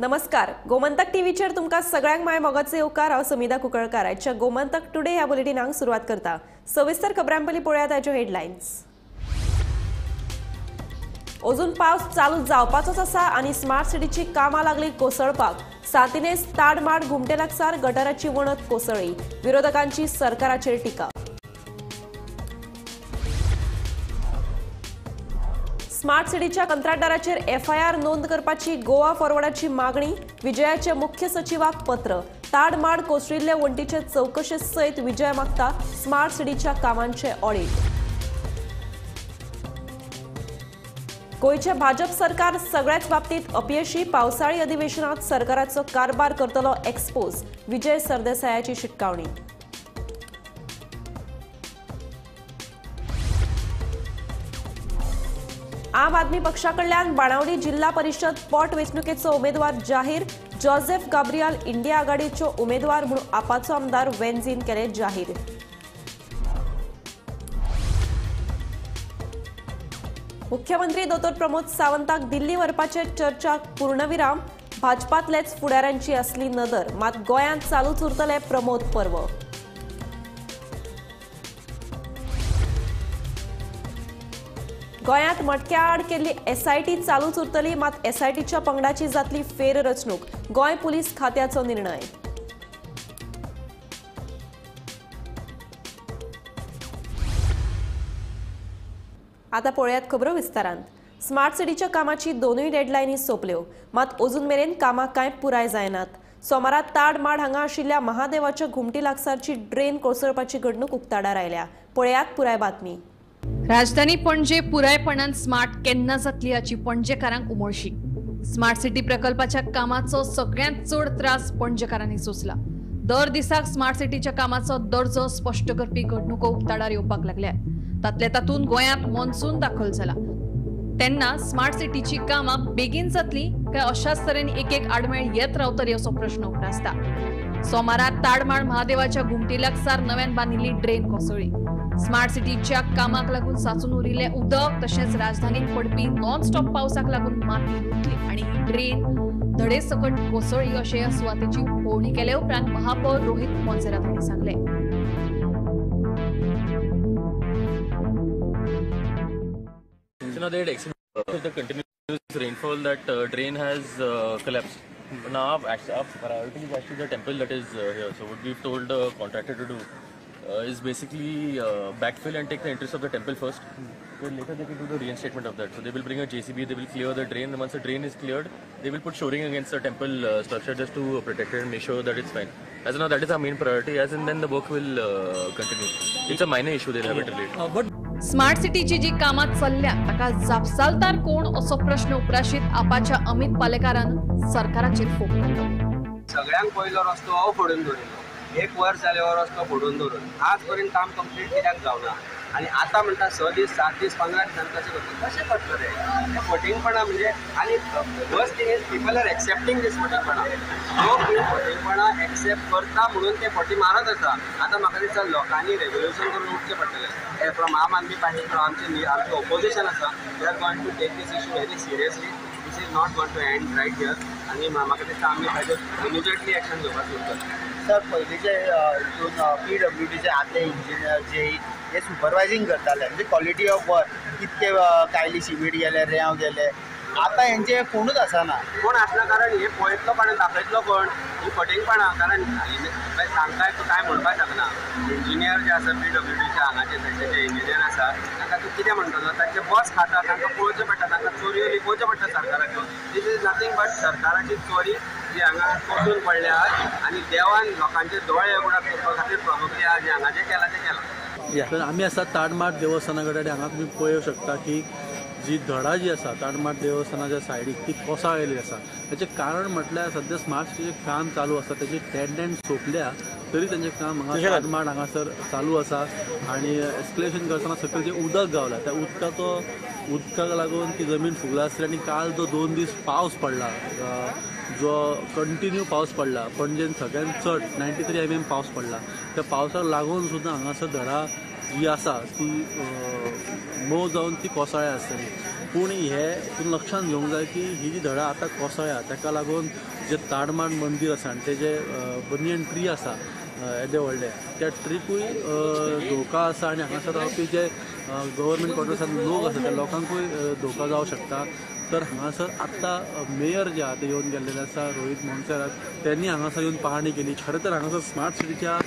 नमस्कार, गोमंतक टीव्हीचेर तुमकां सगळ्यांक माय मोगाचे येवकार। हांव समिधा कुंकळकार। आजच्या गोमंतक टुडे ह्या बुलेटिनाक सुरवात करता। सविस्तर खबरां पयलीं पळोवया ताच्यो हेडलायन्स। अजून पावस चालू जावपाचोच आसा आनी स्मार्ट सिटीची कामां लागली कोसळपाक। सातिनेस ताडमाड घुमटे लागसार गटाराची वणत कोसळ्ळी। विरोधकांची सरकाराचेर टिका। स्मार्ट सिटीच्या कंत्राटदाराचेर एफआयआर नोंद करपाची गोवा फॉरवर्डाची मागणी। विजयाचे मुख्य सचिवाक पत्र। ताडमाड कोसळिल्ले वणटीचे चौकशे सयत विजय मागता स्मार्ट सिटीच्या कामांचे ऑडिट। गोयचे भाजप सरकार सगळ्याच बाबतीत अपयशी। पावसाळी अधिवेशनात सरकाराचो कारभार करतलो एक्सपोज। विजय सरदेसायाची शिटकावणी। आम आदमी पक्षाकडल्यान बाणावडी जिल्हा परिषद पोट वेंचणुकेचो उमेदवार जाहीर। जोसेफ गाब्रियल इंडिया आघाडीच्यो उमेदवार म्हणून आपाचो आमदार वेंझीन केले जाहीर। मुख्यमंत्री दोतोर प्रमोद सावंताक दिल्ली व्हरपाचे चर्चाक पूर्णविराम। भाजपांतलेच फुडाऱ्यांची असली नदर, मात गोंयांत चालूच उरतले प्रमोद पर्व। गोंयांत मटक्या आड केल्ली एसआयटी चालूच उरतली, मात एसआयटीच्या पंगडाची जातली फेररचणूक। गोंय पुलीस खात्याचो निर्णय। आता पळयात खबरो विस्तारांत। स्मार्ट सिटीच्या कामाची दोनूय डेडलायनी सोंपल्यो, मात अजून मेरेन कामां कांय पुराय जायनात। सोमारा ताडमाड हांगा आशिल्ल्या महादेवाच्या घुमटी लागसारची ड्रेन कोसळपाची घडणूक उक्ताडार आयल्या। पळयात पुराय बातमी। राजधानी पणजे पुरायपणान स्मार्ट केन्ना जातली हाची पणजेकारांक उमळशी। स्मार्ट सिटी प्रकल्पाच्या कामाचो सगळ्यांत चड त्रास पणजेकारांनी सोंसला। दर दिसाक स्मार्ट सिटीच्या कामाचो दर्जो स्पश्ट करपी घडणुको उक्ताडार येवपाक लागल्यात। तातले तातूंत गोंयांत मॉन्सून दाखल जाला तेन्ना स्मार्ट सिटीची कामां बेगीन जातली काय अशाच तरेन एक आडमेळ येत रावतली असो प्रश्न उप्रासता। सोमारा ताडमाड महादेवाच्या घुमटी लागसार नव्यान बांदिल्ली ड्रेन कोसळ्ळी। स्मार्ट सिटीच्या कामाक लागून साचून उरिल्ले उदक तशेंच राजधानीत पडपी नॉन स्टॉप पावसाक लागून माती रुतली आनी ही ड्रेन धडेसकट कोसळ्ळी अशें ह्या सुवातेची पळोवणी केले उपरांत महापौर रोहित मोन्सेरात हांणी सांगले। They had experienced the continuous rainfall that drain has collapsed. Now our priority is actually the temple that is here. So what we've told the contractor to do is basically backfill and take the entrance of the temple first. Then later they can do the reinstatement of that. So they will bring a JCB, they will clear the drain. And once the drain is cleared, they will put shoring against the temple structure just to protect it and make sure that it's fine. As of now, that is our main priority. As and then the work will continue. It's a minor issue, they'll have it related. Smart सिटीची जी कामां चल्ल्या ताका जापसालदार कोण असो प्रश्न उपराशीत आपाच्या अमित पालेकारान सरकाराचेर फोक मारलो। सगळ्यांक पयलो रस्तो हो फोडून दवरिल्लो। 1 वर्स जाले हो रस्तो फोडून दवरून आज पर्यंत काम कंप्लीट कित्याक जावना आनी आतां म्हणटा 6 दीस 7 दीस 15 दिसांनी कशें करतले हे फटींगपणा म्हणजे आनी first thing is people are accepting this फटींगपणा। लोक ही फटींगपणा एक्सेप्ट करता म्हणून ते फटी मारत आसा। आतां म्हाका दिसता लोकांनी रेवल्युशन करून उठचें पडटलें। फ्रॉम आम आदमी पार्टी आमचें ओपोजिशन आसा, they are going to take this issue very seriously. This is not going to end right here आनी म्हाका दिसता आमी ताजेर इमिजिएटली एक्शन घेवपाक सुरू सर पयलींचे हितून PWDचे आदले इंजिनियर जे हे सुपरवायझींग करताले म्हणजे क्वॉलिटी ऑफ वर्क कितके कायली सिमेंट गेले रेंव गेले आतां हेंचे कोणूच आसना। कोण आसना कारण हे पळयतलो कोण दाखयतलो कोण ही फटींगपणा कारण तांकां कांय म्हणपाक शकना। इंजिनियर जे आसा PWDचे हांगाचे थंयचे इंजिनियर आसा तांकां तूं कितें म्हणटलो तांचे बस खाता तांकां पळोवचें पडटा तांकां चोरयो लिपोवच्यो पडटा सरकाराच्यो। दीस इज नथींग बट सरकाराची चोरी जी हांगा कोसून पडल्या आनी देवान लोकांचे दोळे उगडाट करपा खातीर प्रॉब्ली आज हांगा जें केलां तें केलां। आमी आसा ताडमाड देवस्थाना कडेन हांगा तुमी पळोवंक शकता की जी धडा जी आसा ताडमाड देवस्थानाच्या सायडीक ती कोसळ्ळेली आसा। ताचें कारण म्हटल्यार सद्या स्मार्ट सिटीचें काम चालू आसा तेची टेंडंट सोंपल्या तरी तेंचें काम हांगा ताडमाड हांगासर चालू आसा आनी एस्केलेशन करतना सकयल जें उदक गावला त्या उदकाक लागून ती जमीन फुगला आसली आनी काल जो 2 दीस पावस पडला जो कंटिन्यू पावस पडला पणजेन सगळ्यांत चड 93 mm पावस पडला त्या पावसाक लागून सुद्दां हांगासर धडा जी आसा ती मोव जावन ती कोसळ्ळ्या आसतली पूण हे हितून लक्षांत घेवंक जाय की ही जी धडा आतां कोसळ्ळ्या ताका लागून जे ताडमाड मंदीर आसा आनी तेजे बनियन ट्री आसा येदे व्हडले त्या ट्रीकूय धोका आसा आनी हांगासर रावपी जे गव्हर्मेंट क्वॉर्टर्सान लोक आसा त्या लोकांकूय धोका जावं शकता. तर हांगासर आत्तां मेयर जे आहा ते येवन गेल्लेले आसा रोहित मोन्सेरात त्यांनी हांगासर येवन पाहणी केली. खरें तर हांगासर स्मार्ट सिटीच्या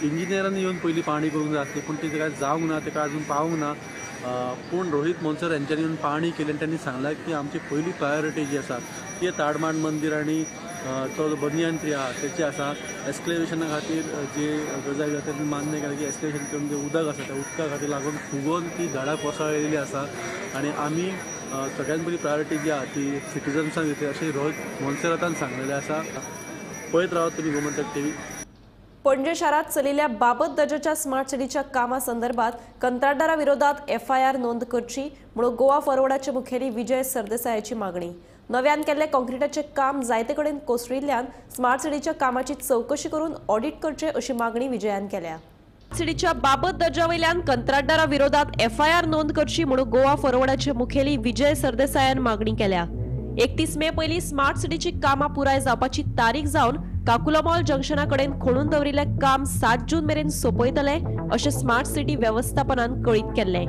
इंजिनियरांनी येवन पयलीं पाहणी करूंक जाय आसली पूण ती काय जावंक ना ताका अजून पावूंक ना. पूण रोहित मोन्सेरात यांच्यानी येवन पाहणी केली आनी त्यांनी सांगलां की आमची पयली प्रायोरिटी जी आसा ती ताडमाड मंदीर आनी तो जो बनियान ट्री आहा तेची आसा. एस्क्लेवेशना खातीर जी गजाली आसा तेणी मान्य केला की एस्क्लेवेशन करून जे उदक आसा त्या उदका खातीर लागून फुगोवन ती झाडां कोसळलेली आसा आनी आमी सगळ्यात पयली प्रायोरिटी जी आहा ती सिटिझन्सांक दितली अशें रोहित मोन्सेरातान सांगलेलें आसा. पळयत रावत तुमी गोमंतक टीव्ही. पणजे शहरात चलिल्ल्या बाबत दर्जाच्या स्मार्ट सिटीच्या कामासंदर्भात कंत्राटदारा विरोधात FIR नोंद करची म्हणून गोवा फॉरवर्डाचे मुखेली विजय सरदेसायाची मागणी. नव्यान केल्ले काँक्रिटाचे काम जायते कडेन कोसळिल्ल्यान स्मार्ट सिटीच्या कामाची चौकशी करून ऑडिट करचे अशी मागणी विजयान केल्या. सिटीच्या बाबत दर्जावयल्यान कंत्राटदारा विरोधात FIR नोंद करची म्हणून गोवा फॉरवर्डाचे मुखेली विजय सरदेसायान मागणी केल्या. 31 मे पयलीं स्मार्ट सिटीची कामां पुराय जावपाची तारीख जावन काकुलामॉल जंक्शना कडेन खोडून दवरिल्ले काम 7 जून मेरेन सोंपयतले अशें स्मार्ट सिटी वेवस्थापनान कळीत केल्लें.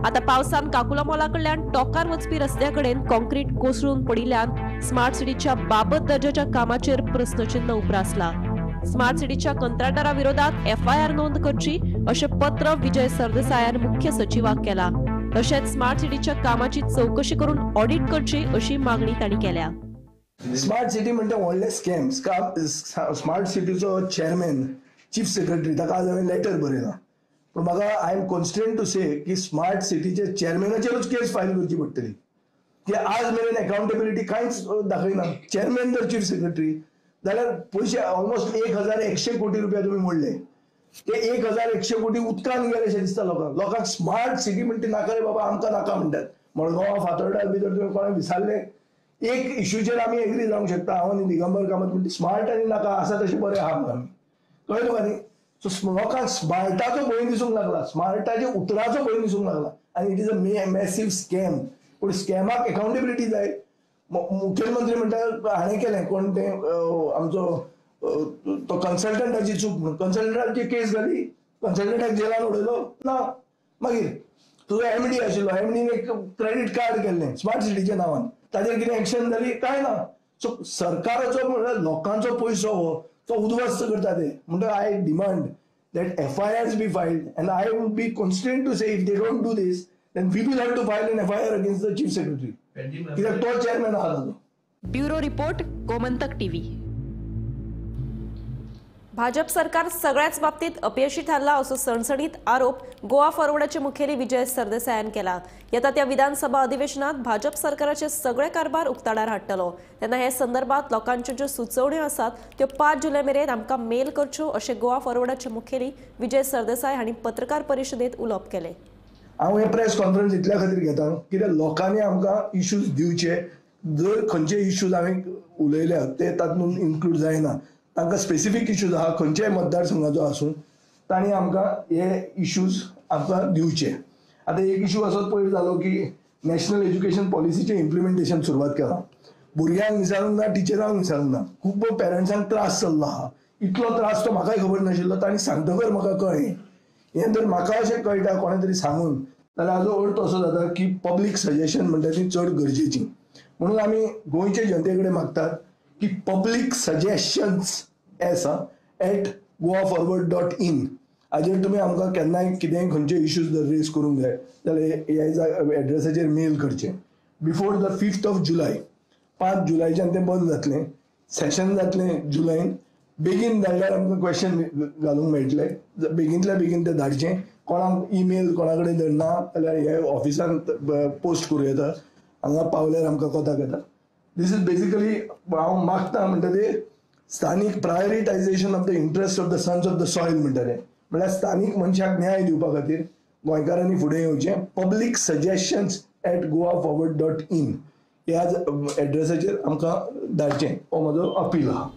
आता पावसान काकुलामॉला कडल्यान टोकार वचपी रस्त्या कडेन काँक्रीट कोसळून पडिल्ल्यान स्मार्ट सिटीच्या बाबत दर्जाच्या कामाचेर प्रस्नचिन्ह उप्रासला. स्मार्ट सिटीच्या कंत्राटदारा विरोधात FIR नोंद करची अशें पत्र विजय सरदेसायान मुख्य सचिवाक केला. तशेंच स्मार्ट सिटीच्या कामाची चौकशी करून ऑडिट करची अशी मागणी तांणी केल्या. स्मार्ट सिटी म्हणजे व्हडले स्कॅम्स स्मार्ट सिटीचो चेअरमॅन चीफ सेक्रेटरी ताका आज हांवें लेटर बरयलां. पूण म्हाका I am constant to say की स्मार्ट सिटीचे चेअरमॅनाचेरूच केस फायल करची पडटली. की आज मेरेन अकाउंटेबिलिटी कांयच दाखयना. चेअरमॅन जर चीफ सेक्रेटरी जाल्यार पयशे ऑलमोस्ट 1100 कोटी रुपया तुमी मोडले. ते 1100 कोटी उदकान गेले अशें दिसता लोकांक स्मार्ट सिटी म्हणटा नाका रे बाबा आमकां नाका म्हणटात. मडगांव फातोर्डा भितर तुवें कोणा विचारले एक इश्यूचेर आमी एग्री जावंक शकता हांव आनी दिगंबर कामत म्हणटा स्मार्ट आनी नाका आसा तशें बरें आहा म्हणून आमी कळ्ळें तुका न्ही. सो लोकांक स्मार्टाचो भंय दिसूंक लागला स्मार्टाच्या उतराचो भंय दिसूंक लागला आनी it is a massive scam. पूण स्कॅमाक अकाउंटेबिलिटी जाय. मुखेलमंत्री म्हणटा हाणें केलें कोण तें आमचो तो कन्सल्टंटाची चूक म्हणून कन्सल्टंटाची केस जाली कन्सल्टंटाक जेलान उडयलो ना. मागीर तुजो MD आशिल्लो MDन एक क्रेडीट कार्ड केल्लें स्मार्ट सिटीच्या नांवान ताजेर कितें एक्शन जाली काय ना. सो सरकाराचो म्हणल्यार लोकांचो पयसो हो तो उद्ध्वस्त करता ते म्हणटा I demand that FIRs be filed and I would be constant to say if they don't do this then we will have to file an FIR against the chief secretary कित्याक तो चेअरमॅन आहा ताजो. Bureau report Gomantak TV. Bhajap सरकार सगळ्याच बाबतीत अपयशी ठरला असो सणसणीत आरोप गोवा फॉरवर्डाचे मुखेली विजय सरदेसायान केला. येता त्या विधानसभा अधिवेशनात भाजप सरकाराचे सगळे कारभार उक्ताडार हाडटलो तेन्ना हे संदर्भात लोकांच्यो ज्यो सुचोवण्यो आसात त्यो 5 जुलय मेरेन आमकां मेल करच्यो अशें गोवा फॉरवर्डाचे मुखेली विजय सरदेसाय हांणी पत्रकार परिशदेंत उलोवप केलें. हांव हे प्रेस कॉन्फरन्स इतल्या खातीर घेता कित्याक लोकांनी आमकां इश्यूज दिवचे जर खंयचे इश्यूज हांवें उलयल्या ते तातूंत इन्क्लूड जायना तांकां स्पेसिफीक इश्यूज आहा खंयच्याय मतदारसंघाचो आसूं तांणी आमकां हे इश्यूज आमकां दिवचे. आतां एक इश्यू असो पयर जालो की नॅशनल एज्युकेशन पॉलिसीचें इम्प्लिमेंटेशन सुरवात केलां. भुरग्यांक विचारूंक ना टिचरांक विचारूंक ना खूब पेरंट्सांक त्रास चल्लो आहा. इतलो त्रास तो म्हाकाय खबर नाशिल्लो तांणी सांगतकर म्हाका कळ्ळें. हें जर म्हाका अशें कळटा कोणे तरी सांगून जाल्यार हाजो अर्थ असो जाता की पब्लीक सजेशन म्हणटा ती चड गरजेची. म्हणून आमी गोंयचे जनते कडेन मागतात की पब्लीक सजेशन्स @goaforward.in हाजेर तुमी आमकां केन्नाय कितेंय खंयचे इश्यूज जर रेज करूंक जाय जाल्यार ह्या एड्रेसाचेर मेल करचें. बिफोर द 5th जुलय 5 जुलयच्यान तें बंद जातलें. सेशन जातलें जुलयन. बेगीन धाडल्यार आमकां क्वेश्चन घालूंक मेळटले. बेगींतल्या बेगीन तें धाडचें. कोणाक ईमेल कोणा कडेन जर ना जाल्यार हे ऑफिसान पोस्ट करूं येता. हांगा पावल्यार आमकां कोताक येता. दिस इज बेसिकली हांव मागता म्हणटा ते स्थानीक prioritization of the interest of the sons of the soil म्हणटा ते म्हळ्यार स्थानीक मनशाक न्याय दिवपा खातीर गोंयकारांनी फुडें येवचें. पब्लीक सजेशन्स @goaforward.in ह्या एड्रेसाचेर आमकां धाडचें हो म्हजो अपील आहा.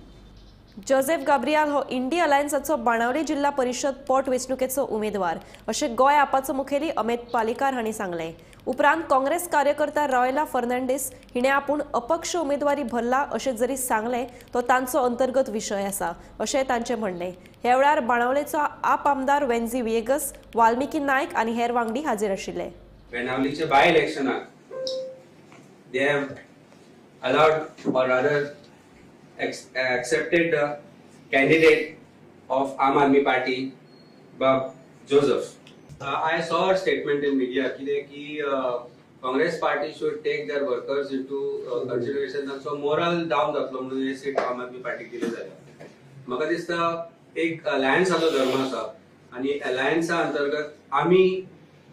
जोसेफ गाब्रियाल हो इंडी अलायन्साचो बाणावली जिल्हा परिषद पोटवेंचणुकेचो उमेदवार अशें गोंय आपाचो मुखेली अमेत पालेकार हांणी सांगलें. उपरांत काँग्रेस कार्यकर्ता रॉयला फर्नांडीस हिणे आपूण अपक्ष उमेदवारी भरला अशें जरी सांगलें तो तांचो अंतर्गत विशय आसा अशें तांचें म्हणणें. ह्या वेळार बाणावलेचो आप आमदार वेन्झी विएगस, वाल्मिकी नायक आनी हेर वांगडी हाजीर आशिल्ले. बेनावलीचे bye इलेक्शनाक they have allowed or rather accepted the candidate of Aam Aadmi Party, Bob Joseph. I saw a statement in media ki Congress party should take their workers into consideration, and so moral down जातलो म्हणून हे seat आम आदमी पार्टीक दिले जाल्यार म्हाका दिसता एक अलायन्साचो धर्म आसा आनी अलायन्सा अंतर्गत आमी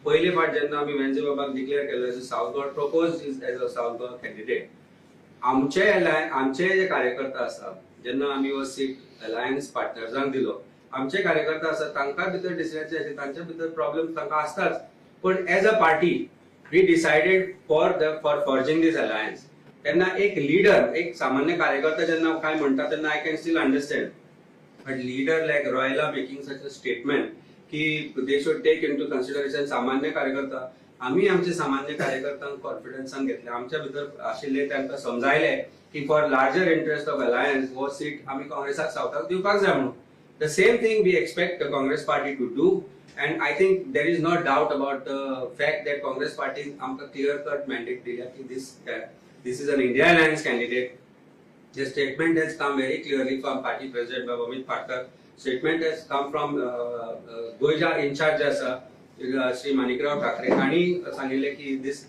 पयले फावट जेन्ना आमी वेन्झे बाबाक डिक्लेअर केलो as a south Goa propose as a south Goa candidate आमचे जे कार्यकर्ता आसा जेन्ना आमी हो सीट अलायन्स पार्टनर्सांक दिलो आमचे कार्यकर्ता आसा तांकां भितर डिसिजन अशें तांच्या भितर प्रॉब्लेम तांकां आसताच पण as a party we decided for forging this alliance. तेन्ना एक लीडर एक सामान्य कार्यकर्ता जेन्ना काय म्हणटा तेन्ना I can still understand but leader like रॉयला मेकिंग सच अ स्टेटमेंट की they should take into consideration सामान्य कार्यकर्ता आम्ही आमचे सामान्य कार्यकर्त्यांक कॉन्फिडन्सान घेतले आमच्या भितर आशिल्ले तांकां समजायले की for larger interest of alliance हो सीट आमी काँग्रेसाक सावथाक दिवपाक जाय म्हणून. The same thing we expect the Congress party to do, and I think there is no doubt about the fact that Congress party amka clear-cut mandate diya ki this is an India Alliance candidate. The statement has come very clearly from party president Baba Amit Patkar. Statement has come from Goja in charge asa Shri Manikrao Thakre आणि सांगितले की this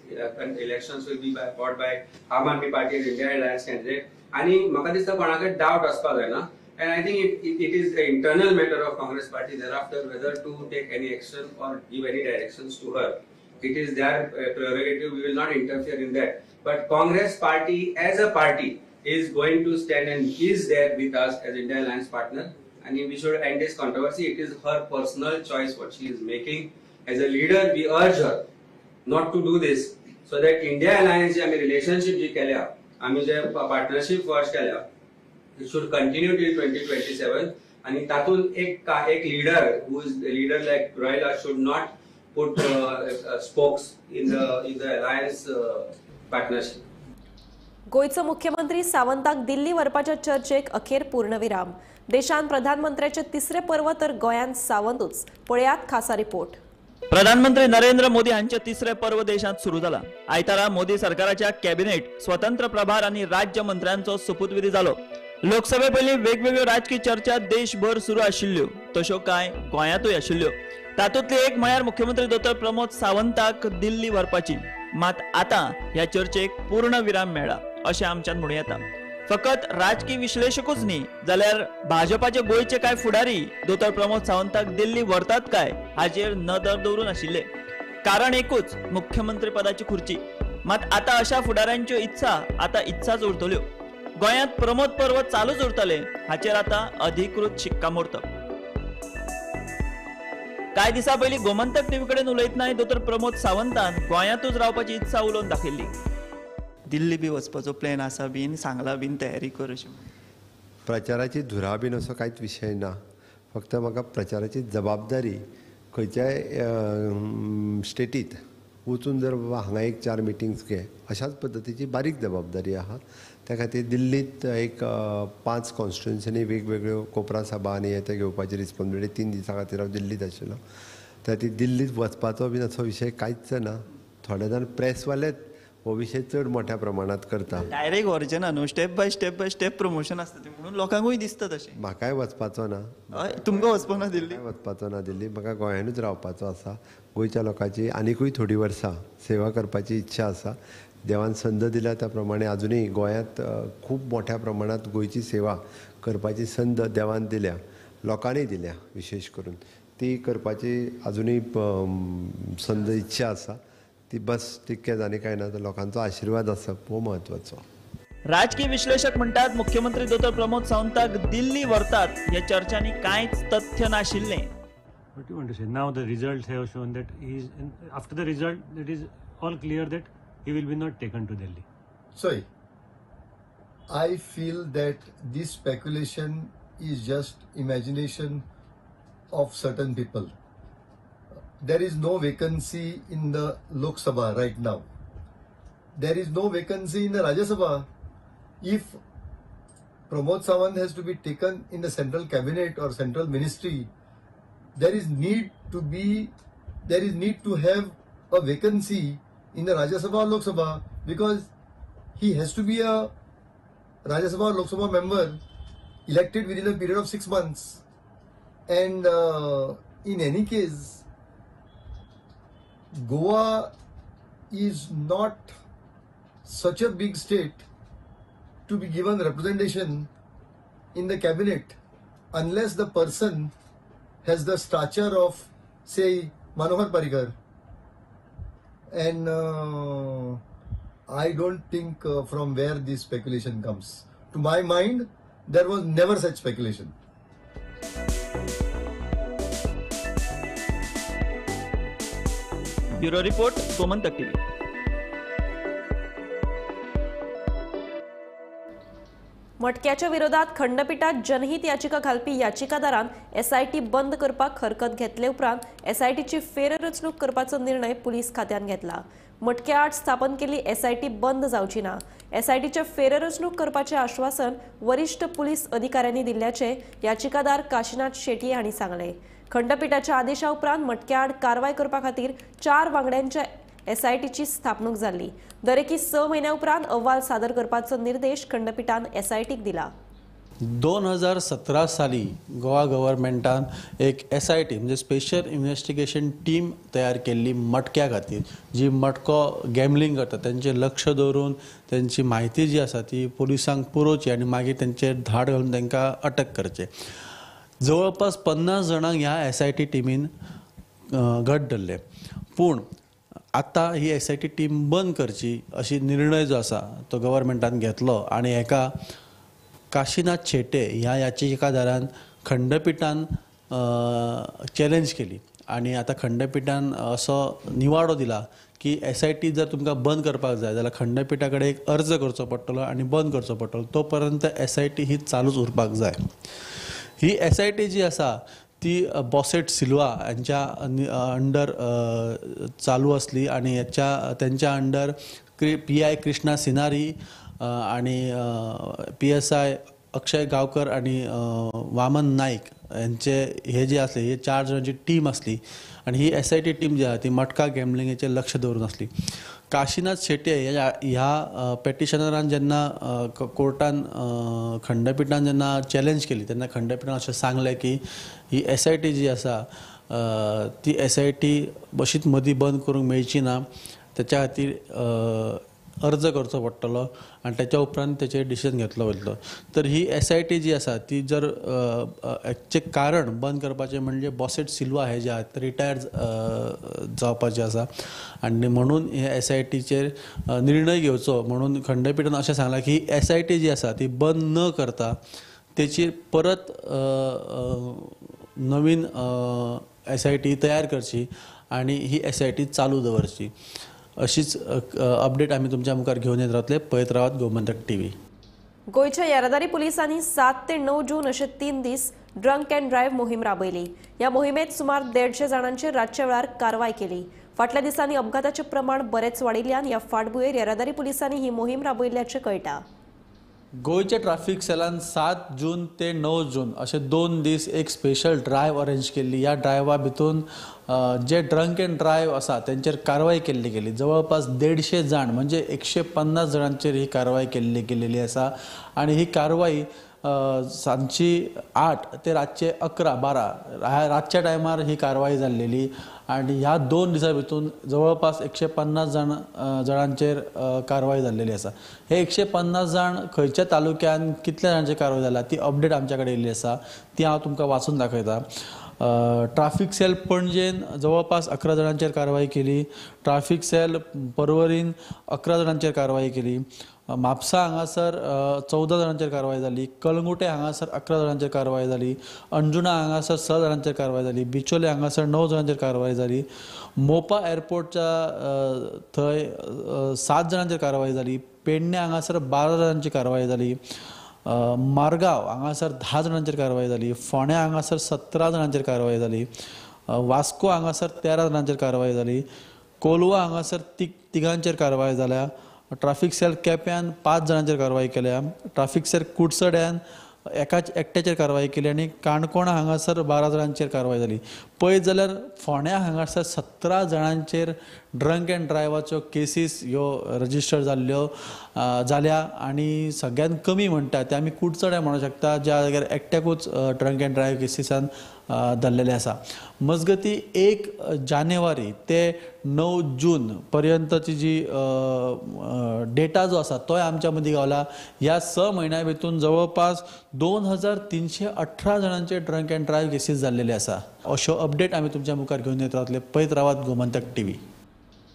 elections will be fought by Aam Aadmi Party and India Alliance candidate. आणि म्हाका दिसता कोणाकडे doubt आसपाक जायना. And I think it is an internal matter of Congress party thereafter whether to take any action or give any directions to her. It is their prerogative. We will not interfere in that. But Congress party as a party is going to stand and is there with us as India Alliance partner. And we should end this controversy. It is her personal choice what she is making. As a leader, we urge her not to do this so that India Alliance जे आम्ही relationship जी केल्या, आम्ही जे partnership forge केल्या, it should continue till 2027 आणि तातून एक leader who is a leader like Royla should not put spokes in the alliance partnership. गोयचो मुख्यमंत्री सावंताक दिल्ली व्हरपाच्या चर्चेक अखेर पूर्णविराम. देशांत प्रधानमंत्र्याचे तिसरे पर्व तर गोंयांत सावंतूच. पळयात खासा रिपोर्ट. प्रधानमंत्री नरेंद्र मोदी हांचे तिसरे पर्व देशांत सुरू जाला. आयतारा मोदी सरकाराच्या कॅबिनेट स्वतंत्र प्रभार आणि राज्य मंत्र्यांचो सोपूतविधी जालो. लोकसभे पयलीं वेगवेगळ्यो राजकीय चर्चा देशभर सुरू आशिल्ल्यो तश्यो कांय गोंयांतूय आशिल्ल्यो. तातूंतली एक म्हळ्यार मुख्यमंत्री दोतोर प्रमोद सावंताक दिल्ली व्हरपाची. मात आतां ह्या चर्चेक पूर्ण विराम मेळ्ळा अशें आमच्यान म्हणूं येता. फकत राजकीय विश्लेशकूच न्ही जाल्यार भाजपाचे गोंयचे कांय फुडारी दोतोर प्रमोद सावंताक दिल्ली व्हरतात काय हाचेर नदर दवरून आशिल्ले. कारण एकूच मुख्यमंत्री पदाची खुर्ची. मात आतां अशा फुडाऱ्यांच्यो इत्साच उरतल्यो. गोंयांत प्रमोद पर्व चालूच उरतले हाचेर आतां अधिकृत शिक्कामोर्तब. कांय दिसा पयलीं गोमंतक टीव्ही कडेन उलयतना दोतोर प्रमोद सावंतान गोंयांतूच रावपाची इत्सा उलोवन दाखयल्ली. दिल्ली बी वचपाचो प्लॅन आसा बीन सांगला बीन तयारी कर अशें. प्रचाराची धुरा बीन असो कांयच विशय ना. फक्त म्हाका प्रचाराची जबाबदारी खंयच्याय स्टेटींत वचून जर हांगा एक 4 मिटिंग्स घे अशाच पद्दतीची बारीक जबाबदारी आहा. त्या खातीर दिल्लीत एक 5 कॉन्स्टिट्युन्सीनी वेगवेगळ्यो कोपरा सभा आनी हे घेवपाची रिस्पॉन्सिबिलिटी 3 दिसां खातीर हांव दिल्लीत आशिल्लो. त्या खातीर दिल्लीत वचपाचो बीन असो विशय कांयच ना. थोडे जाण प्रेसवालेच हो विशय चड मोठ्या प्रमाणात करता. डायरेक्ट व्हरचें ना न्हू. स्टेप बाय स्टेप प्रमोशन आसता तें म्हणून लोकांकूय दिसता तशें. म्हाकाय वचपाचो ना. तुमकां वचपाक ना दिल्ली? वचपाचो ना दिल्ली. म्हाका गोंयानूच रावपाचो आसा. गोंयच्या लोकांची आनीकूय थोडी वर्सां सेवा करपाची इच्छा आसा. देवान संद दिल्या त्या प्रमाणे अजूनही गोंयांत खूब मोठ्या प्रमाणात गोंयची सेवा करपाची संद देवान दिल्या, लोकांनी दिल्या. विशेष करून ती करपाची अजूनही संद इच्छा आसा. ती बस तितकेंच आनी कांय ना. लोकांचो आशिर्वाद आसप हो म्हत्वाचो. राजकीय विश्लेषक म्हणटात मुख्यमंत्री दोतोर प्रमोद सावंताक दिल्ली व्हरतात ह्या चर्चांनी कांयच तथ्य नाशिल्लें. What do you want to say? Now the results have shown that after the result, it is all clear that he will be not taken to Delhi. Sorry, I feel that this speculation is just imagination of certain people. there is no vacancy in the Lok Sabha right now. There is no vacancy in the Rajya Sabha. If Pramod Sawant has to be taken in the central cabinet or central ministry, there is need to have a vacancy in the Rajya Sabha or Lok Sabha, because he has to be a Rajya Sabha or Lok Sabha member elected within a period of 6 months. And in any case, Goa is not such a big state to be given representation in the cabinet unless the person has the stature of, say, Manohar Parrikar. And I don't think from where this speculation comes. To my mind, there was never such speculation. Bureau report, Gomantak TV. मटक्याच्या विरोधात खंडपीठात जनहित याचिका घालपी याचिकादारान SIT बंद करपाक हरकत घेतले उपरांत SITची फेररचणूक करपाचो निर्णय पुलीस खात्यान घेतला. मटक्या आड स्थापन केली SIT बंद जावची ना. SITचे फेररचणूक करपाचे आश्वासन वरिष्ठ पुलीस अधिकाऱ्यांनी दिल्ल्याचे याचिकादार काशीनाथ शेट्टी हांणी सांगले. खंडपीठाच्या आदेशा उपरांत मटक्या आड कारवाय करपा खातीर 4 वांगड्यांच्या SITची स्थापणूक जाल्ली. दरेकी 6 म्हयन्या उपरांत अहवाल सादर करपाचो निर्देश खंडपीठान SITक दिला. 2017 साली गोवा गव्हर्मेंटान एक SIT म्हणजे स्पेशल इन्व्हेस्टिगेशन टीम तयार केल्ली मटक्या खातीर, जी मटको गॅमलिंग करता त्यांचे लक्ष दवरून त्यांची माहिती जी आसा ती पुलिसांक पुरोवची आनी मागीर त्यांचेर धाड घालून तांकां अटक करचे. जवळपास 50 जाणांक ह्या SIT टिमीन घट धरले. पूण आतां ही SIT टीम बंद करची अशी निर्णय जो आसा तो गव्हर्मेंटान घेतलो आनी हेका काशीनाथ शेट्टे ह्या याचिकादारान खंडपीठान चॅलेंज केली आनी आतां खंडपीठान असो निवाडो दिला की SIT जर तुमकां बंद करपाक जाय जाल्यार खंडपीठा कडेन एक अर्ज करचो पडटलो आनी बंद करचो पडटलो. तो पर्यंत SIT ही चालूच उरपाक जाय. ही SIT जी आसा ती बॉसेट सिल्वा यांच्या अंडर चालू असली आणि त्यांच्या अंडर PI कृष्णा सिनारी आणि PSI अक्षय गावकर आणि वामन नाईक यांचे हे जे असले हे 4 जणांची टीम असली आणि ही SIT टीम जी आहे ती मटका गॅमलिंगेचे लक्ष दवरून असली. काशीनाथ शेट्टे ह्या पेटिशनरान जेन्ना कोर्टान खंडपीठान जेन्ना चॅलेंज केली तेन्ना खंडपीठान अशें सांगलें की ही SIT जी आसा ती SIT बशीच मदीं बंद करूंक मेळची ना, त्याच्या खातीर अर्ज करचो पडटलो आनी त्याच्या उपरांत तेचेर डिसिजन घेतलो वयतलो. तर ही SIT जी आसा ती जर हेचे कारण बंद करपाचें म्हणजे बॉसेट सिल्वा हे जे आहात रिटायर जावपाचे आसा आनी म्हणून हे SITचेर निर्णय घेवचो म्हणून खंडपीठान अशें सांगलां की ही SIT जी आसा ती बंद न करता तेचेर परत नवीन SIT तयार करची आणि ही SIT चालू दवरची. अशीच अपडेट आम्ही तुमच्या मुखार घेऊन येत राहतले. पळयत रावात गोमंतक टीव्ही. गोयच्या येरादारी पुलिसांनी 7 ते 9 जून असे 3 दीस ड्रंक अँड ड्रायव्ह मोहीम राबयली. या मोहिमेत सुमार 150 जाणांचेर रातच्या वेळार कारवाय केली. फाटल्या दिसांनी अपघाताचे प्रमाण बरेच वाडिल्ल्यान या फाटभुंयेर येरादारी पुलिसांनी ही मोहीम राबयिल्ल्याचे कळटा. गोयच्या ट्रॅफिक सेलान 7 जून ते 9 जून असे 2 दीस एक स्पेशल ड्रायव्ह अरेंज केल्ली. या ड्रायव्हा भितून जे ड्रंक अँड ड्रायव्ह आसा त्यांचेर कारवाई केल्ली गेली. जवळपास 150 जाण म्हणजे 150 जाणांचेर ही कारवाई केल्ली गेलेली आसा आणि ही कारवाई सांजची 8 ते रातचे 11-12 रातच्या टायमार ही कारवाई जाल्लेली आणि ह्या 2 दिसां भितून जवळपास 150 जाणांचेर कारवाई जाल्लेली आसा. हे 150 जाण खंयच्या तालुक्यान कितल्या जाणांचेर कारवाई जाला ती अपडेट आमच्या कडेन येयल्ली आसा, ती हांव तुमकां वाचून दाखयता. ट्राफिक सेल पणजेन जवळपास 11 जाणांचेर कारवाई केली. ट्राफिक सेल पर्वरीन 11 जाणांचेर कारवाई केली. म्हापसा हांगासर 14 जाणांचेर कारवाई जाली. कलंगुटे हांगासर 11 जाणांचेर कारवाई जाली. अंजुना हांगासर 6 जाणांचेर कारवाई जाली. बिचोले हांगासर 9 जाणांचेर कारवाई जाली. मोपा एअरपोर्टच्या थंय 7 जाणांचेर कारवाई जाली. पेडण्या हांगासर 12 जाणांची कारवाई जाली. मारगांव हांगासर 10 जाणांचेर कारवाई जाली. फोंड्या हांगासर 17 जाणांचेर कारवाई जाली. वास्को हांगासर 13 जाणांचेर कारवाय जाली, कोलवा हांगासर तिगांचेर कारवाय जाल्या, ट्राफीक सेल केप्यान 5 जाणांचेर कारवाय केल्या, ट्राफीक सेल कुडचड्यान एकट्याचेर कारवाय केली आनी काणकोणा हांगासर 12 जाणांचेर कारवाय जाली. पळयत जाल्यार फोंड्या हांगासर 17 जाणांचेर ड्रंक एंड ड्रायवाच्यो केसीस ह्यो रजिस्टर जाल्या आनी सगळ्यात कमी म्हणटा ते आमी कुडचड्या म्हणूं शकता, ज्या जाग्यार एकट्याकूच ड्रंक एंड ड्रायव केसीसान धरलेले आसा. मजगती 1 जानेवारी ते 9 जून पर्यंतची जी डेटा जो आसा तोय आमच्या मदीं गावला. ह्या 6 म्हयन्या भितून जवळपास 2318 जाणांचे ड्रंक एंड ड्रायव केसीस जाल्लेले आसा. अश्यो अपडेट आमी तुमच्या मुखार घेवन येत रावतले. पळयत रावात गोमंतक टीव्ही.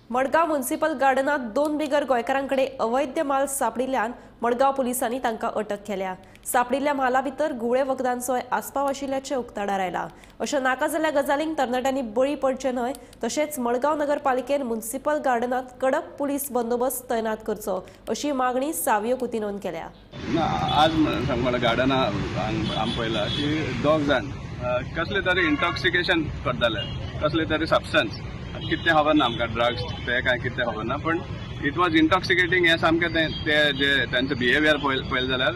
मडगाव म्युनिसिपल गार्डनात 2 बिगर गोंयकारांकडे अवैध माल सापडिल्ल्यान मडगाव पुलिसांनी तांकां अटक केल्या. सापडिल्ल्या म्हाला भितर गुळे वखदांचोय आस्पाव आशिल्ल्याचे उक्ताडार आयला. अशा नाका जाल्ल्या गजालींक तरणाट्यांनी बळी पडचे न्हय, तशेंच मडगाव नगरपालिकेन म्युनिसिपल गार्डनात कडक पुलीस बंदोबस्त तैनात करचो अशी मागणी सावियो कुतिनोन केल्या. आज मला गार्डना आम पळयला की 2 जाण कसले तरी इंटॉक्सिकेशन करताले, कसले तरी सबस्टन्स कितें खबर ना आमकां, ड्रग्स ते काय कितें खबर ना, पण इट वॉज इंटॉक्सिकेटींग. हें सामकें ते जे तांचो बिहेवियर पळयलें जाल्यार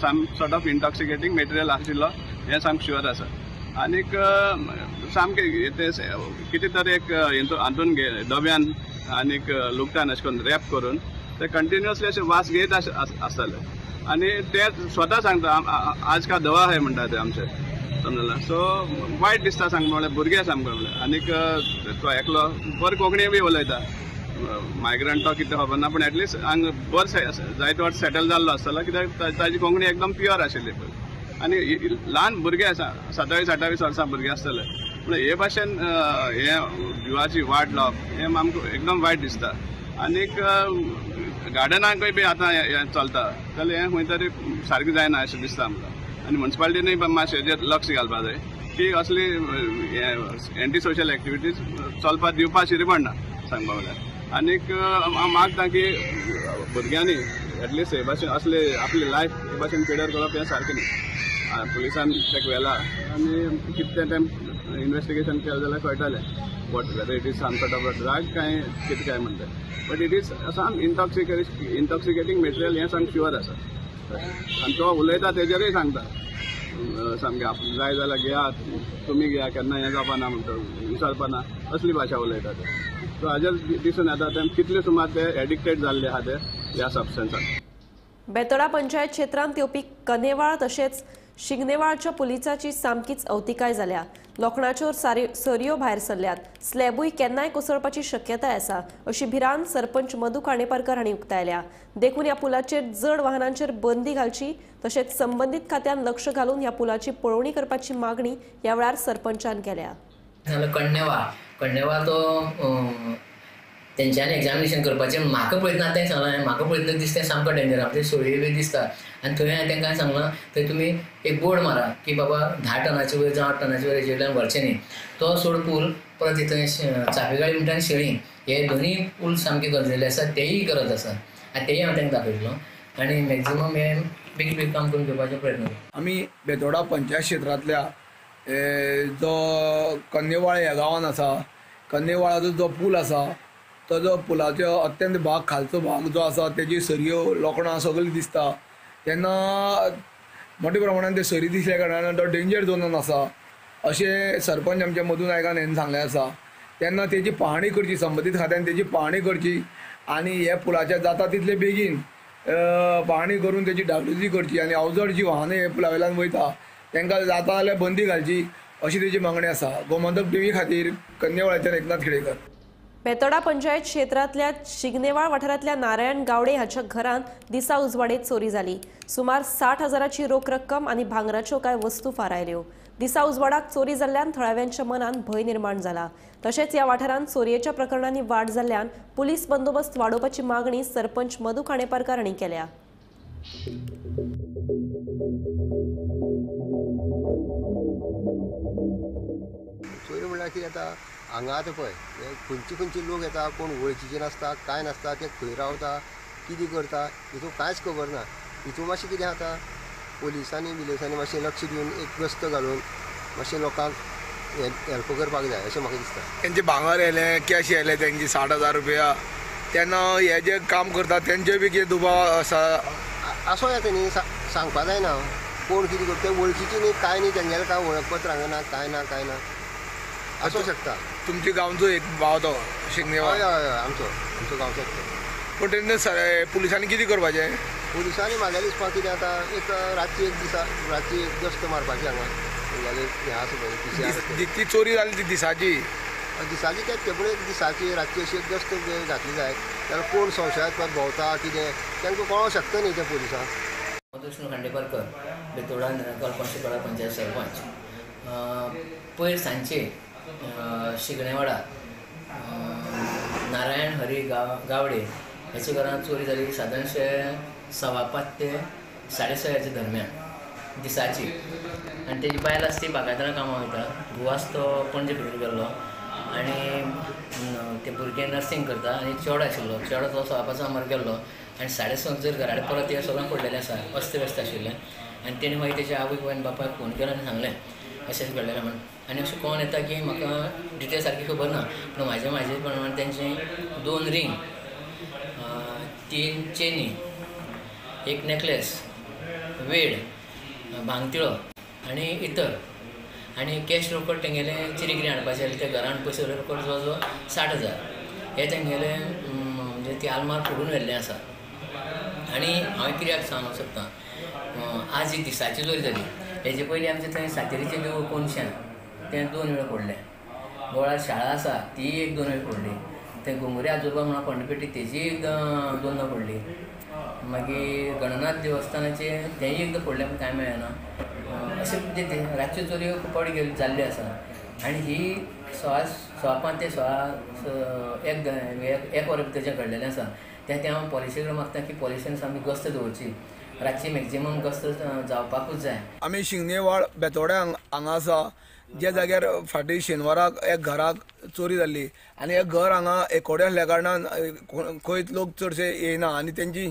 सम सॉर्ट ऑफ इंटॉक्सिकेटींग मेटेरियल आशिल्लो हें सामकें शुअर आसा. आनीक सामकें ते कितें तरी एक हातून डब्यान आनीक लुकटान अशें करून रॅप करून ते कंटिन्युअसली अशे वास घेत आसताले आनी ते स्वता सांगता आज का दवा है म्हणटा ते आमचे, समजला. सो वायट दिसता सांगता म्हळ्यार भुरगे सामको म्हळ्यार. आनीक तो एकलो बरो कोंकणी बी उलयता, मायग्रंट तो कितें खबर ना, पूण एटलिस्ट हांगा बरो जायते वर्स सेटल जाल्लो आसतलो कित्याक ताजी कोंकणी एकदम प्युअर आशिल्ली. आनी ल्हान भुरगे आसा, 27-28 वर्सां भुरगे आसतले, पूण हे भाशेन हे जिवाची वाट लावप हें आमकां एकदम वायट दिसता. आनीक गार्डनाकय बी आतां हें चलता जाल्यार हें खंय तरी सारकें जायना अशें दिसता आमकां. आनी म्युनिसिपालिटीनूय मातशें हेजेर लक्ष घालपाक जाय की असली एंटी सोशल एक्टिविटीज चलपाक दिवपाक शिरी पडना सांगपा म्हळ्यार. आनीक हांव मागता की भुरग्यांनी एटलिस्ट हे भाशेन असले आपली लायफ हे भाशेन पिड्यार करप हें सारकें न्ही. पुलिसान तेका व्हेला आनी कितें तें इन्वेस्टिगेशन केलें जाल्यार कळटलें whether it is some sort of drug काय कितें काय म्हणटा. But it is some intoxicating material हें सामकें शुअर आसा आनी तो उलयता तेजेरूय सांगता सामकें आपल्याक जाय जाल्यार घेयात, तुमी घेया, केन्ना हें जावपाना म्हणटा, विसरपाना, असली भाशा उलयता ते. सो हाजेर दिसून येता ते कितले सुमार ते एडिक्टेड जाल्ले आहा ते ह्या सबस्टन्साक. बेतोडा पंचायत क्षेत्रांत येवपी कनेवाळ तशेंच शिगनेवाळच्या पुलिसाची सामकीच अवतिकाय जाल्या. लोखणाच्यो सरयो भायर सरल्यात. स्लॅबूय केन्नाय कोसळपाची शक्यताय आसा अशी भिरांत सरपंच मधू काणेपारकर हांणी उक्तायल्या. देखून ह्या पुलाचेर जड वाहनांचेर बंदी घालची तशेंच संबंदीत खात्यान लक्ष घालून ह्या पुलाची पळोवणी करपाची मागणी ह्या वेळार सरपंचान केल्या. कण्णेवाळ तो तेंच्यांनी एग्जामिनेशन करपाचें म्हाका पळयतना तें सांगलां, म्हाका पळयतना दिसता सामको डेंजर, आमचे सोयी बी दिसता. आनी थंय हांवें तांकां सांगलां थंय तुमी एक बोर्ड मारा की बाबा 10 टनाचे वयर जावं 8 टनाचे वयर हेजेल्यान व्हरचें न्ही. तो सोड पूल परत थंय चाफेगाळी म्हणटा आनी शेळी हे दोनूय पूल सामके गरजेले आसा, तेयी गरज आसा आनी तेयी हांवें तांकां दाखयलो आनी मॅक्झिमम हे बेगीन काम करून घेवपाचो प्रयत्न केलो. आमी बेतोडा पंचायत क्षेत्रांतल्या जो कन्नेवाळ ह्या गांवांत आसा, कन्नेवाळाचो जो पूल आसा तो पुलाचो अत्यंत भाग खालचो भाग जो आसा तेजी सरयो लोखणां सगळी दिसता. तेन्ना मोठ्या प्रमाणान ते सरी दिसल्या कारणान तो डेंजर झोनान आसा अशें सरपंच आमच्या मधू नायकान हें सांगलें आसा. तेन्ना तेजी पाहणी करची, संबंदीत खात्यान तेजी पाहणी करची आनी हे पुलाच्या जाता तितले बेगीन पाहणी करून तेजी डागडुजी करची आनी अवजड जी वाहनां हे पुला वयल्यान वयता तांकां जाता जाल्यार बंदी घालची अशी तेजी मागणी आसा. गोमंतक टीव्ही खातीर कन्नेवाळाच्यान एकनाथ खेडेकर. बेतोडा पंचायत क्षेत्रांतल्या शिगनेवाळ वाठारांतल्या नारायण गावडे हाच्या घरांत दिसा उजवाडेत चोरी जाली. सुमार 60,000ची रोख रक्कम आनी भांगराच्यो कांय वस्तू फारायल्यो. दिसा उजवाडाक चोरी जाल्ल्यान थळाव्यांच्या मनात भंय निर्माण जाला. तशेंच ह्या वाठारांत चोरयेच्या प्रकरणांनी वाड जाल्ल्यान पुलीस बंदोबस्त वाडोवपाची मागणी सरपंच मधू काणेपारकर हांणी केल्या. चोरी म्हणल्यार कितें जाता हांगा आतां पळय खंयचे लोक येता, कोण वळखीचे नासता, कांय नासता, ते खंय रावता, कितें करता हितून कांयच खबर ना. हितून मातशें कितें जाता पुलिसांनी मातशें लक्ष दिवन एक गस्त घालून मातशें लोकांक हेल्प करपाक जाय अशें म्हाका दिसता. तेंचे भांगर येयलें कॅश येयलें तेंची 60,000 रुपया तेन्ना हे जे काम करता तेंचे बी कितें दुबाव आसा आसूं येता न्ही सांगपा जायना कोण कितें करता तें वळखीची न्ही काय न्ही तेंगेलें काय वळखपत्र हांगा काय ना आसूं शकता. तुमच्या गांवचो एक भाव तो शिगनेवाळ. हय आमचो गांवचो. पूण तेन्ना पुलिसांनी कितें करपाचें? पुलिसांनी म्हागेल्या दिसपाक कितें आतां एक रातची एक गस्त मारपाची हांगा हें आसा ती चोरी जाली ती दिसाची तेच पूण एक दिसाची रातची अशी एक गस्त घातली जाय जाल्यार कोण संशयास्पद भोंवता कितें तेंकां कळोंक शकता न्ही त्या पुलिसांक. विष्णू खांडेपारकर बेतोडा कल्पना पंचायत सरपंच. पयर सांजचे शिगणेवाडा नारायण हरी गावडे ह्याच्या घरांत चोरी जाली सादारणशे 5:15 ते 6:30 दरम्यान दिसाची. आनी तेजी बायल आसा ती बागायतदारां कामां वयता. घोव आसा तो पणजे भितर गेल्लो आनी ते भुरगें नर्सींग करता आनी चेडो आशिल्लो. चेडो तो 5:15 सुमार गेल्लो आनी 6:30 जर घरा कडेन परत हे सगळें पडलेलें आसा अस्त व्यस्त आशिल्लें. आनी तेणी मागीर तेच्या आवयक आनी बापायक फोन केलो आनी सांगलें अशें घडलेलें म्हणून. आनी अशें कोण येता की म्हाका डिटेल सारकी खबर ना पूण म्हाजे प्रमाण तेंची 2 रिंग 3 चेनी एक नेकलेस वेड भांगतिळो आनी इतर आनी कॅश रोकड तेंगेले चिरिगिरी हाडपाचें आसलें. त्या घरान पयशे रोकड जवळ 60,000 हे तेंगेले म्हणजे ती आलमार फोडून व्हेल्लें आसा. आनी हांव कित्याक सांगूंक सोदतां आज ही दिसाची चोरी जाली. हेजे पयलीं आमचे थंय सातेरीचें देवूळ कोनशान तें 2 वेळा फोडलें. गोळार शाळा आसा ती एक 2 वेळा फोडली. ते गोंगुरे आजोबा म्हणून पंडपेटी तेजी एक 2 फोडली. मागीर गणनाथ देवस्थानाचे तेंय एकदां फोडलें पूण कांय मेळना. अशें म्हणजे रातच्यो चोऱ्यो खूब फावटी जाल्ल्यो आसा. आनी ही 6:15 ते 1 वर भितर जें घडलेलें आसा तें हांव पॉलिसी कडेन मागता की पॉलिसीन सामकी गस्त दवरची. रातची मॅक्झिमम गस्त जावपाकूच जाय. आमी शिगनेवाळ बेतोड्या हांगा आसा ज्या जाग्यार फाटीं शेनवाराक एक घराक चोरी जाल्ली आनी एक घर हांगा एकोडे आसल्या कारणान खंयच लोक चडशे येयना आनी तेंची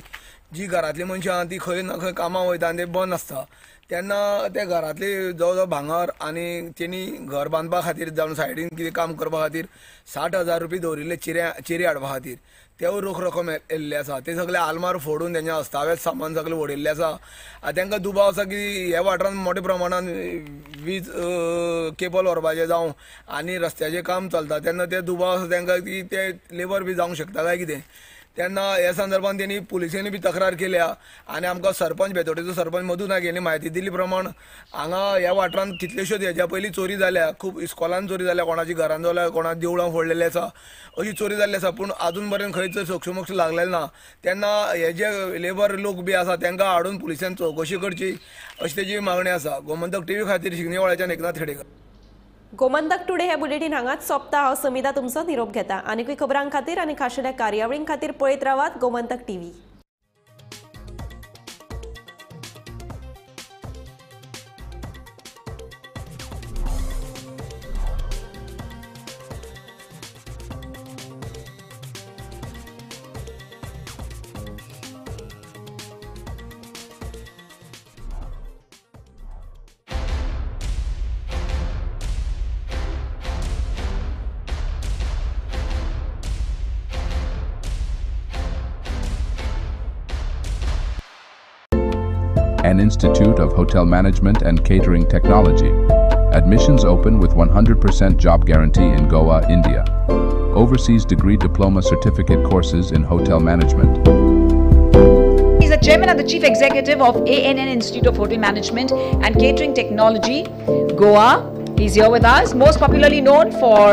जी घरांतली मनशां आहा ती खंय ना खंय कामां वयता आनी ते बंद आसता. तेन्ना त्या घरांतली जवळ भांगर आनी तेणी घर बांदपा खातीर जावन सायडीन कितें काम करपा खातीर 60,000 रुपया दवरिल्ले चिरे हाडपा खातीर तेवूय रोख रक्कम येल्ले आसा. ते सगळे आलमार फोडून तेंचें अस्ताव्यस्त सामान सगळें उडयल्लें आसा. तांकां दुबाव आसा की ह्या वाठारांत मोठ्या प्रमाणान वीज केबल व्हरपाचें जावं आनी रस्त्याचें काम चलता तेन्ना ते दुबाव आसा तांकां की ते लेबर बी जावंक शकता काय कितें. तेन्ना ह्या संदर्भान तेणी पुलिसांनी बी तक्रार केल्या आनी आमकां सरपंच बेतोडेचो सरपंच मधू नायक हेणी म्हायती दिल्ली प्रमाण हांगा ह्या वाठारांत कितल्योश्योच हेज्या पयलीं चोरी जाल्या. खूब इस्कॉलान चोरी जाल्या, कोणाची घरान जाल्यार कोणाच्या देवळां फोडलेलें आसा अशी चोरी जाल्ली आसा. पूण आजून पर्यंत खंयच सोक्षमोक्ष लागलेलें ना. तेन्ना हे जे लेबर लोक बी आसा तांकां हाडून पुलिसांनी चवकशी करची अशी तेजी मागणी आसा. गोमंतक टीव्ही खातीर शिगनेवाळ्याच्यान एकनाथ खेडेकर. गोमंतक टुडे हे बुलेटिन हांगाच सोंपता. हांव समिता तुमचो निरोप घेता. आनीकूय खबरां खातीर आनी खाशेल्या कार्यावळीं खातीर पळयत रावात Gomantak TV. An Institute of Hotel Management and Catering Technology. Admissions open with 100% job guarantee in Goa, India. Overseas degree diploma certificate courses in hotel management. He is the chairman and the chief executive of ANN Institute of Hotel Management and Catering Technology, Goa. He's here with us, most popularly known for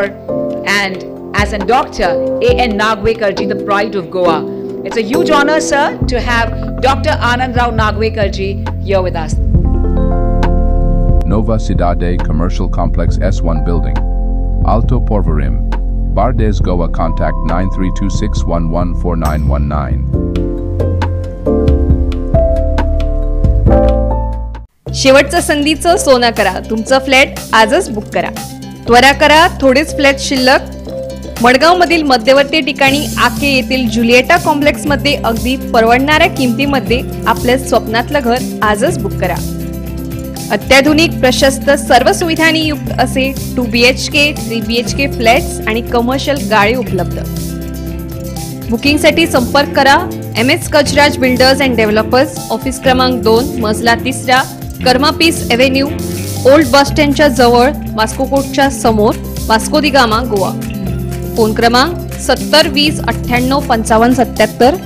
and as a Dr. A.N. Nagwekarji, the pride of Goa. It's a huge honor, sir, to have Dr. Anand Rao Nagwekarji here with us. Nova Cidade Commercial Complex S1 Building. Alto Porvorim. Bardes, Goa. Contact 9326114919. शेवटचं संधीचं सोनं करा. तुमचं flat आजच book करा. त्वरा करा, थोडेच flat शिल्लक. मडगावमधील मध्यवर्ती ठिकाणी आके येथील जुलिएटा कॉम्प्लेक्समध्ये अगदी परवडणाऱ्या किमतीमध्ये आपल्या स्वप्नातलं घर आजच बुक करा. अत्याधुनिक प्रशस्त सर्व सुविधांनी युक्त असे 2 BHK 3 BHK फ्लॅट्स आणि कमर्शियल गाळे उपलब्ध. बुकिंगसाठी संपर्क करा MS Gajraj builders and developers, office क्रमांक 2, मजला 3, कर्मा पीस एव्हेन्यू, ओल्ड बस स्टँडच्या जवळ, वास्को कोर्टच्या समोर, वास्को दी गामा, गोवा. फोन क्रमांक 70 20 98 55 77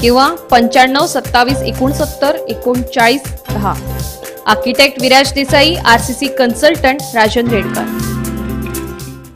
किंवा 95 27 69 39 10. Architect Viraj Desai, RCC consultant Rajan Redkar.